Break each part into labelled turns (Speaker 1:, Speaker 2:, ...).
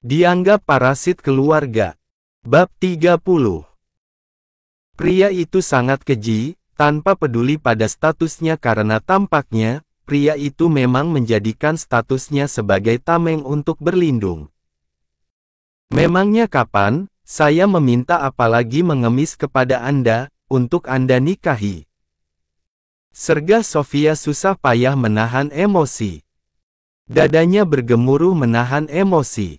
Speaker 1: Dianggap parasit keluarga. Bab 30. Pria itu sangat keji, tanpa peduli pada statusnya karena tampaknya, pria itu memang menjadikan statusnya sebagai tameng untuk berlindung. Memangnya kapan, saya meminta apalagi mengemis kepada Anda, untuk Anda nikahi? Sergah Sofia susah payah menahan emosi. Dadanya bergemuruh menahan emosi.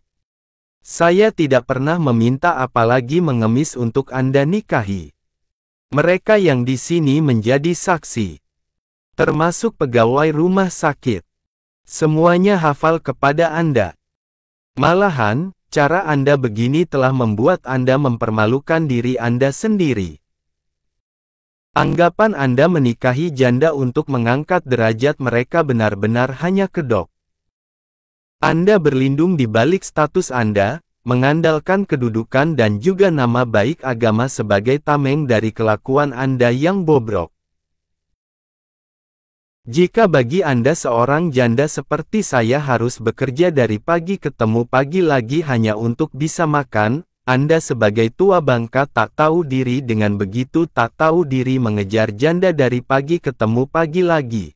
Speaker 1: Saya tidak pernah meminta apalagi mengemis untuk Anda nikahi. Mereka yang di sini menjadi saksi. Termasuk pegawai rumah sakit. Semuanya hafal kepada Anda. Malahan, cara Anda begini telah membuat Anda mempermalukan diri Anda sendiri. Anggapan Anda menikahi janda untuk mengangkat derajat mereka benar-benar hanya kedok. Anda berlindung di balik status Anda, mengandalkan kedudukan dan juga nama baik agama sebagai tameng dari kelakuan Anda yang bobrok. Jika bagi Anda seorang janda seperti saya harus bekerja dari pagi ketemu pagi lagi hanya untuk bisa makan, Anda sebagai tua bangka tak tahu diri dengan begitu tak tahu diri mengejar janda dari pagi ketemu pagi lagi.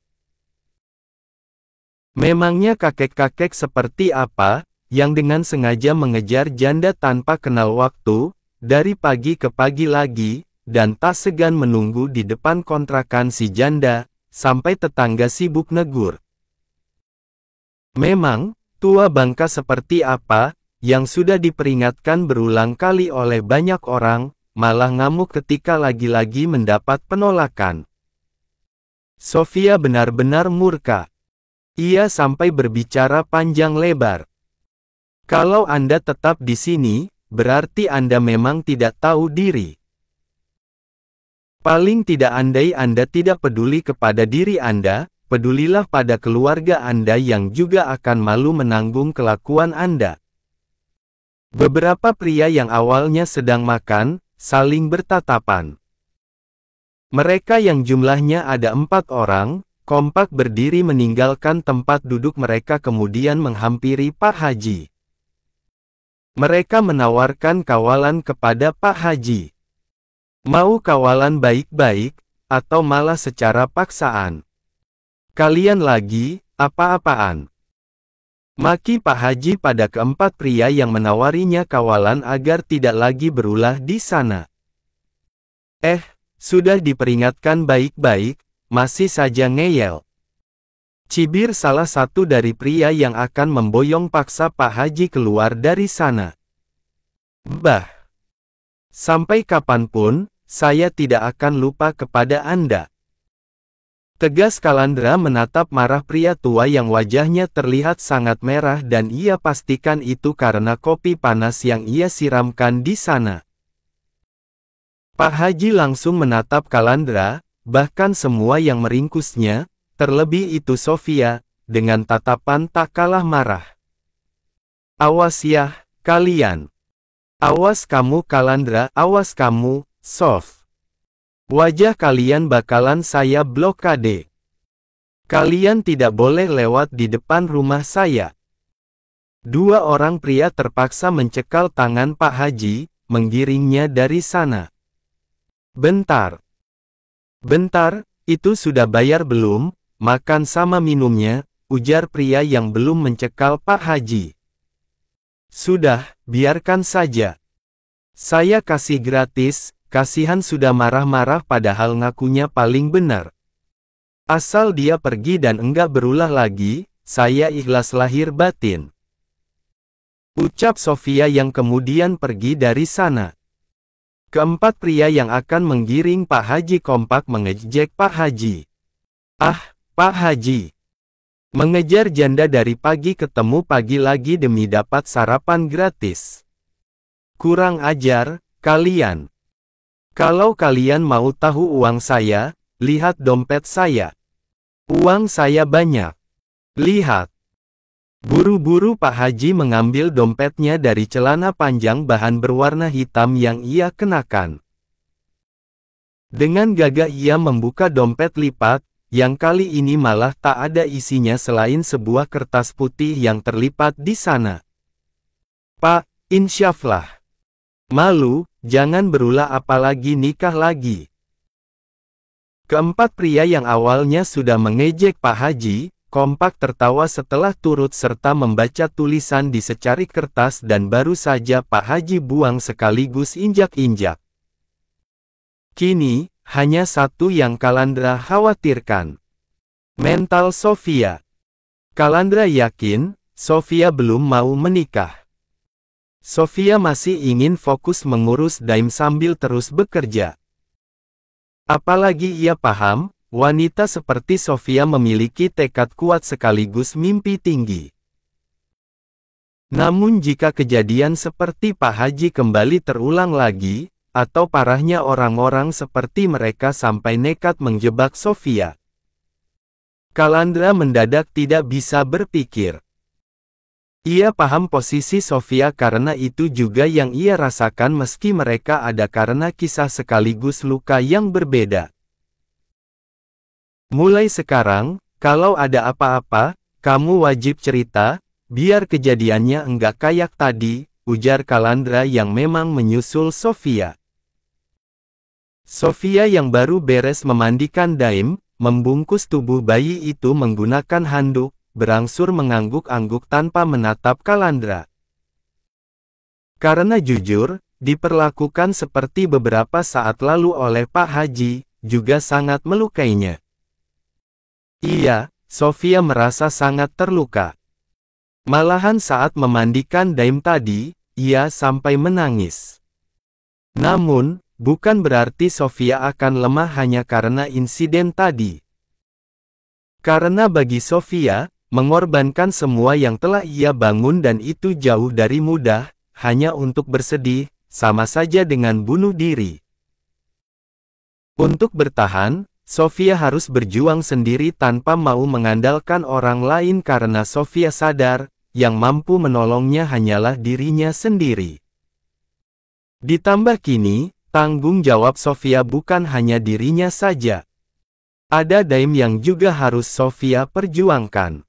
Speaker 1: Memangnya kakek-kakek seperti apa, yang dengan sengaja mengejar janda tanpa kenal waktu, dari pagi ke pagi lagi, dan tak segan menunggu di depan kontrakan si janda, sampai tetangga sibuk negur. Memang, tua bangka seperti apa, yang sudah diperingatkan berulang kali oleh banyak orang, malah ngamuk ketika lagi-lagi mendapat penolakan. Sofia benar-benar murka. Ia sampai berbicara panjang lebar. Kalau Anda tetap di sini, berarti Anda memang tidak tahu diri. Paling tidak andai Anda tidak peduli kepada diri Anda, pedulilah pada keluarga Anda yang juga akan malu menanggung kelakuan Anda. Beberapa pria yang awalnya sedang makan, saling bertatapan. Mereka yang jumlahnya ada 4 orang, kompak berdiri meninggalkan tempat duduk mereka kemudian menghampiri Pak Haji. Mereka menawarkan kawalan kepada Pak Haji. Mau kawalan baik-baik, atau malah secara paksaan? Kalian lagi, apa-apaan? Maki Pak Haji pada keempat pria yang menawarinya kawalan agar tidak lagi berulah di sana. Sudah diperingatkan baik-baik, masih saja ngeyel. Cibir salah satu dari pria yang akan memboyong paksa Pak Haji keluar dari sana. Bah! Sampai kapanpun, saya tidak akan lupa kepada Anda. Tegas Kalandra menatap marah pria tua yang wajahnya terlihat sangat merah dan ia pastikan itu karena kopi panas yang ia siramkan di sana. Pak Haji langsung menatap Kalandra, bahkan semua yang meringkusnya, terlebih itu Sofia, dengan tatapan tak kalah marah. Awas ya, kalian. Awas kamu Kalandra, awas kamu, Sof. Wajah kalian bakalan saya blokade. Kalian tidak boleh lewat di depan rumah saya. 2 orang pria terpaksa mencekal tangan Pak Haji, menggiringnya dari sana. Bentar, itu sudah bayar belum? Makan sama minumnya, ujar pria yang belum mencekal Pak Haji. Sudah, biarkan saja. Saya kasih gratis, kasihan sudah marah-marah padahal ngakunya paling benar. Asal dia pergi dan enggak berulah lagi, saya ikhlas lahir batin. Ucap Sofia yang kemudian pergi dari sana. Keempat pria yang akan menggiring Pak Haji kompak mengejek Pak Haji. Pak Haji. Mengejar janda dari pagi ketemu pagi lagi demi dapat sarapan gratis. Kurang ajar, kalian. Kalau kalian mau tahu uang saya, lihat dompet saya. Uang saya banyak. Lihat. Buru-buru Pak Haji mengambil dompetnya dari celana panjang bahan berwarna hitam yang ia kenakan. Dengan gagah ia membuka dompet lipat, yang kali ini malah tak ada isinya selain sebuah kertas putih yang terlipat di sana. Pak, insyaallah. Malu, jangan berulah apalagi nikah lagi. Keempat pria yang awalnya sudah mengejek Pak Haji, kompak tertawa setelah turut serta membaca tulisan di secari kertas dan baru saja Pak Haji buang sekaligus injak-injak. Kini, hanya satu yang Kalandra khawatirkan. Mental Sofia. Kalandra yakin, Sofia belum mau menikah. Sofia masih ingin fokus mengurus Daim sambil terus bekerja. Apalagi ia paham, wanita seperti Sofia memiliki tekad kuat sekaligus mimpi tinggi. Namun jika kejadian seperti Pak Haji kembali terulang lagi, atau parahnya orang-orang seperti mereka sampai nekat menjebak Sofia, Kalandra mendadak tidak bisa berpikir. Ia paham posisi Sofia karena itu juga yang ia rasakan meski mereka ada karena kisah sekaligus luka yang berbeda. Mulai sekarang, kalau ada apa-apa, kamu wajib cerita, biar kejadiannya enggak kayak tadi, ujar Kalandra yang memang menyusul Sofia. Sofia yang baru beres memandikan Daim, membungkus tubuh bayi itu menggunakan handuk, berangsur mengangguk-angguk tanpa menatap Kalandra. Karena jujur, diperlakukan seperti beberapa saat lalu oleh Pak Haji, juga sangat melukainya. Iya, Sofia merasa sangat terluka. Malahan saat memandikan Daim tadi, ia sampai menangis. Namun, bukan berarti Sofia akan lemah hanya karena insiden tadi. Karena bagi Sofia, mengorbankan semua yang telah ia bangun dan itu jauh dari mudah, hanya untuk bersedih, sama saja dengan bunuh diri. Untuk bertahan, Sofia harus berjuang sendiri tanpa mau mengandalkan orang lain karena Sofia sadar, yang mampu menolongnya hanyalah dirinya sendiri. Ditambah kini, tanggung jawab Sofia bukan hanya dirinya saja. Ada Daim yang juga harus Sofia perjuangkan.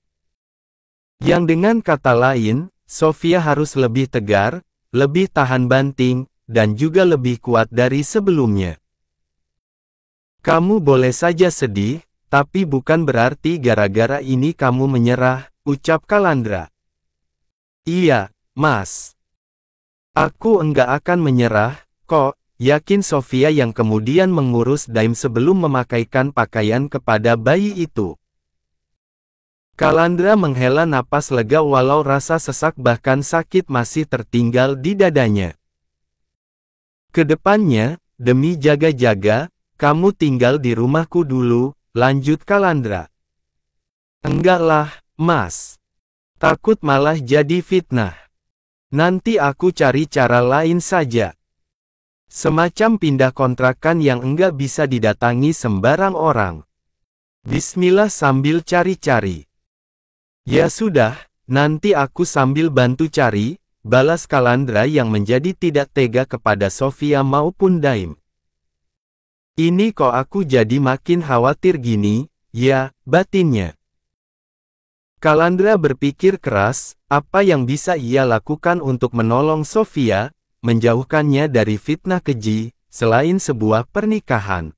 Speaker 1: Yang dengan kata lain, Sofia harus lebih tegar, lebih tahan banting, dan juga lebih kuat dari sebelumnya. Kamu boleh saja sedih, tapi bukan berarti gara-gara ini kamu menyerah, ucap Kalandra. Iya, Mas. Aku enggak akan menyerah, kok, yakin Sofia yang kemudian mengurus Daim sebelum memakaikan pakaian kepada bayi itu. Kalandra menghela napas lega walau rasa sesak bahkan sakit masih tertinggal di dadanya. Kedepannya, demi jaga-jaga, kamu tinggal di rumahku dulu, lanjut Kalandra. Enggaklah, Mas. Takut malah jadi fitnah. Nanti aku cari cara lain saja. Semacam pindah kontrakan yang enggak bisa didatangi sembarang orang. Bismillah sambil cari-cari. Ya sudah, nanti aku sambil bantu cari, balas Kalandra yang menjadi tidak tega kepada Sofia maupun Daim. Ini kok aku jadi makin khawatir gini, ya, batinnya. Kalandra berpikir keras, apa yang bisa ia lakukan untuk menolong Sofia, menjauhkannya dari fitnah keji, selain sebuah pernikahan.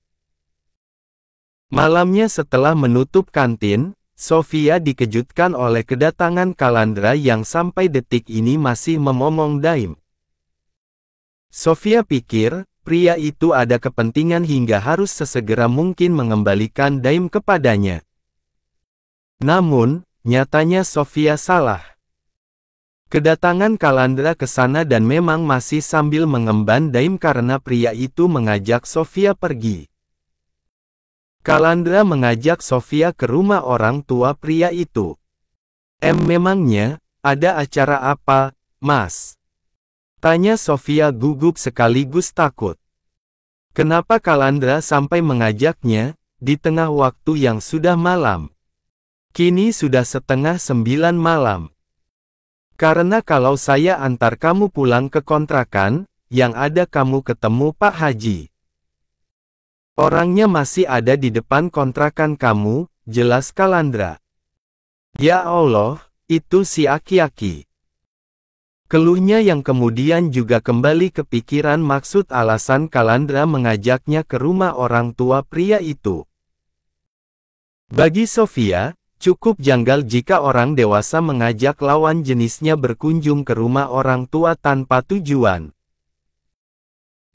Speaker 1: Malamnya setelah menutup kantin, Sofia dikejutkan oleh kedatangan Kalandra yang sampai detik ini masih memomong Daim. Sofia pikir, pria itu ada kepentingan hingga harus sesegera mungkin mengembalikan Daim kepadanya. Namun, nyatanya Sofia salah. Kedatangan Kalandra ke sana dan memang masih sambil mengemban Daim karena pria itu mengajak Sofia pergi. Kalandra mengajak Sofia ke rumah orang tua pria itu. Memangnya, ada acara apa, Mas? Tanya Sofia gugup sekaligus takut. Kenapa Kalandra sampai mengajaknya, di tengah waktu yang sudah malam? Kini sudah 8:30 malam. Karena kalau saya antar kamu pulang ke kontrakan, yang ada kamu ketemu Pak Haji. Orangnya masih ada di depan kontrakan kamu, jelas Kalandra. Ya Allah, itu si aki-aki. Keluhnya yang kemudian juga kembali kepikiran maksud alasan Kalandra mengajaknya ke rumah orang tua pria itu. Bagi Sofia, cukup janggal jika orang dewasa mengajak lawan jenisnya berkunjung ke rumah orang tua tanpa tujuan.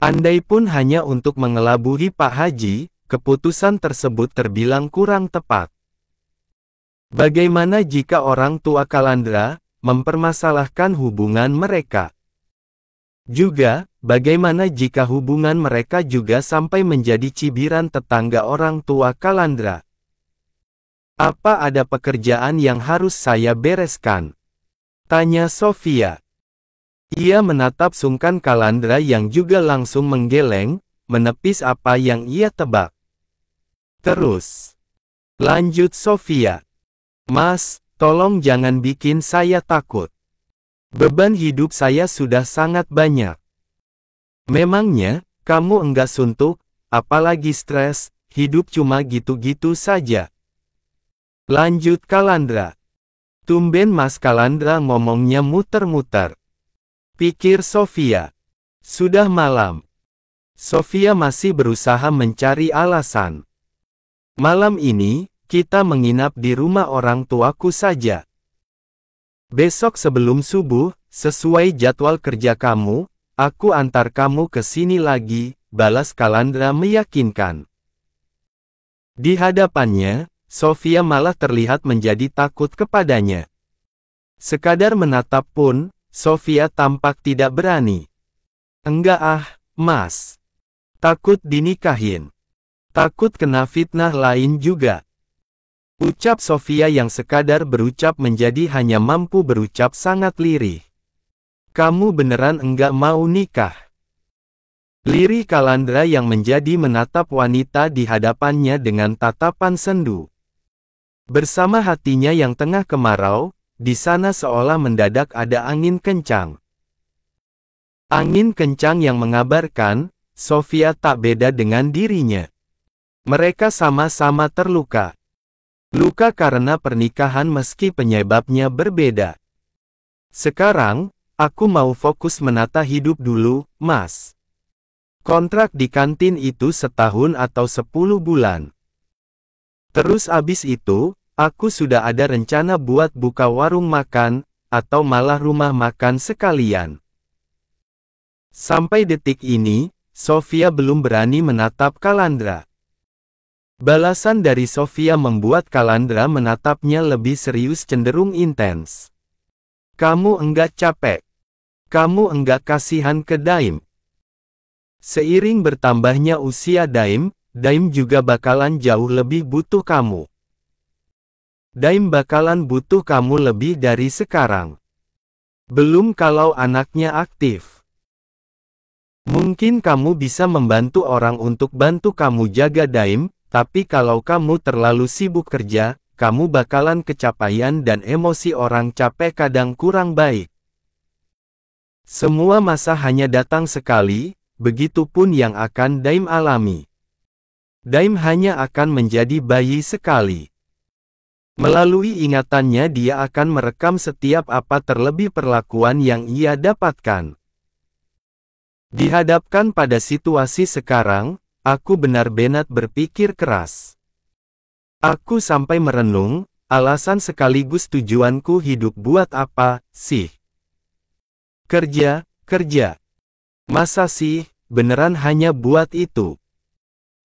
Speaker 1: Andaipun hanya untuk mengelabui Pak Haji, keputusan tersebut terbilang kurang tepat. Bagaimana jika orang tua Kalandra mempermasalahkan hubungan mereka? Juga, bagaimana jika hubungan mereka juga sampai menjadi cibiran tetangga orang tua Kalandra? Apa ada pekerjaan yang harus saya bereskan? Tanya Sofia. Ia menatap sungkan Kalandra yang juga langsung menggeleng, menepis apa yang ia tebak. Terus, lanjut Sofia. Mas, tolong jangan bikin saya takut. Beban hidup saya sudah sangat banyak. Memangnya, kamu enggak suntuk, apalagi stres, hidup cuma gitu-gitu saja. Lanjut Kalandra. Tumben Mas Kalandra ngomongnya muter-muter. Pikir Sofia. Sudah malam. Sofia masih berusaha mencari alasan. Malam ini, kita menginap di rumah orang tuaku saja. Besok sebelum subuh, sesuai jadwal kerja kamu, aku antar kamu ke sini lagi, balas Kalandra meyakinkan. Di hadapannya, Sofia malah terlihat menjadi takut kepadanya. Sekadar menatap pun, Sofia tampak tidak berani. Enggak Mas. Takut dinikahin. Takut kena fitnah lain juga. Ucap Sofia yang sekadar berucap menjadi hanya mampu berucap sangat lirih. Kamu beneran enggak mau nikah? Lirih Kalandra yang menjadi menatap wanita di hadapannya dengan tatapan sendu. Bersama hatinya yang tengah kemarau, di sana seolah mendadak ada angin kencang. Angin kencang yang mengabarkan, Sofia tak beda dengan dirinya. Mereka sama-sama terluka. Luka karena pernikahan meski penyebabnya berbeda. Sekarang, aku mau fokus menata hidup dulu, Mas. Kontrak di kantin itu setahun atau 10 bulan. Terus abis itu, aku sudah ada rencana buat buka warung makan, atau malah rumah makan sekalian. Sampai detik ini, Sofia belum berani menatap Kalandra. Balasan dari Sofia membuat Kalandra menatapnya lebih serius cenderung intens. Kamu enggak capek? Kamu enggak kasihan ke Daim? Seiring bertambahnya usia Daim juga bakalan jauh lebih butuh kamu. Daim bakalan butuh kamu lebih dari sekarang. Belum kalau anaknya aktif. Mungkin kamu bisa membantu orang untuk bantu kamu jaga Daim, tapi kalau kamu terlalu sibuk kerja, kamu bakalan kecapean dan emosi orang capek kadang kurang baik. Semua masa hanya datang sekali, begitupun yang akan Daim alami. Daim hanya akan menjadi bayi sekali. Melalui ingatannya dia akan merekam setiap apa terlebih perlakuan yang ia dapatkan. Dihadapkan pada situasi sekarang, aku benar-benar berpikir keras. Aku sampai merenung, alasan sekaligus tujuanku hidup buat apa, sih? Kerja. Masa sih, beneran hanya buat itu?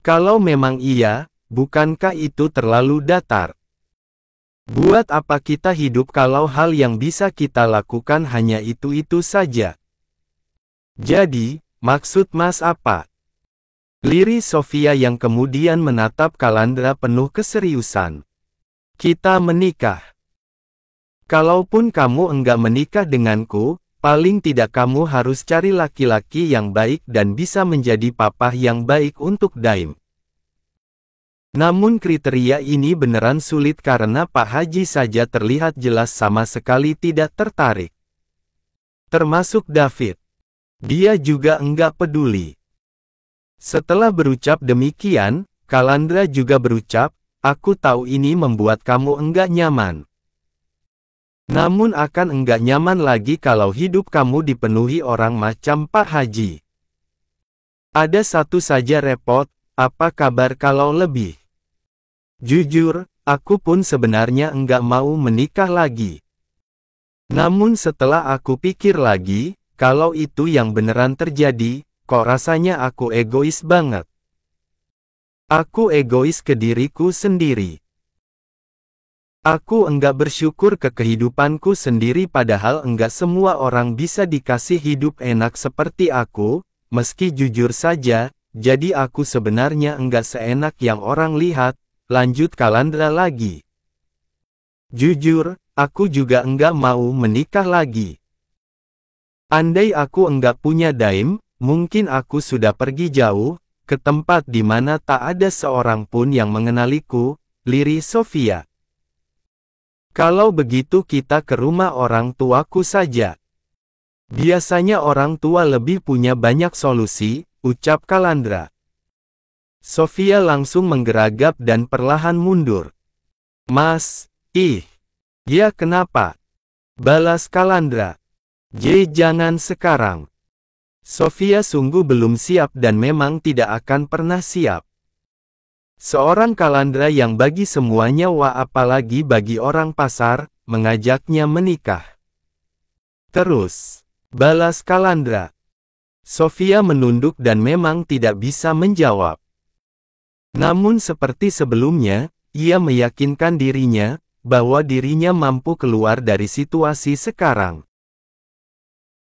Speaker 1: Kalau memang iya, bukankah itu terlalu datar? Buat apa kita hidup kalau hal yang bisa kita lakukan hanya itu-itu saja? Jadi, maksud Mas apa? Lirih Sofia yang kemudian menatap Kalandra penuh keseriusan. Kita menikah. Kalaupun kamu enggak menikah denganku, paling tidak kamu harus cari laki-laki yang baik dan bisa menjadi papa yang baik untuk Daim. Namun kriteria ini beneran sulit karena Pak Haji saja terlihat jelas sama sekali tidak tertarik. Termasuk David. Dia juga enggak peduli. Setelah berucap demikian, Kalandra juga berucap, aku tahu ini membuat kamu enggak nyaman. Namun akan enggak nyaman lagi kalau hidup kamu dipenuhi orang macam Pak Haji. Ada satu saja repot, apa kabar kalau lebih? Jujur, aku pun sebenarnya enggak mau menikah lagi. Namun setelah aku pikir lagi, kalau itu yang beneran terjadi, kok rasanya aku egois banget. Aku egois ke diriku sendiri. Aku enggak bersyukur ke kehidupanku sendiri padahal enggak semua orang bisa dikasih hidup enak seperti aku, meski jujur saja, jadi aku sebenarnya enggak seenak yang orang lihat, lanjut Calandra lagi. Jujur, aku juga enggak mau menikah lagi. Andai aku enggak punya daim, mungkin aku sudah pergi jauh, ke tempat di mana tak ada seorang pun yang mengenaliku, lirih Sofia. Kalau begitu kita ke rumah orang tuaku saja. Biasanya orang tua lebih punya banyak solusi, ucap Calandra. Sofia langsung menggeragap dan perlahan mundur. Mas, ya kenapa? Balas Calandra. Jangan sekarang. Sofia sungguh belum siap dan memang tidak akan pernah siap. Seorang Calandra yang bagi semuanya apalagi bagi orang pasar, mengajaknya menikah. Terus, balas Calandra. Sofia menunduk dan memang tidak bisa menjawab. Namun seperti sebelumnya, ia meyakinkan dirinya, bahwa dirinya mampu keluar dari situasi sekarang.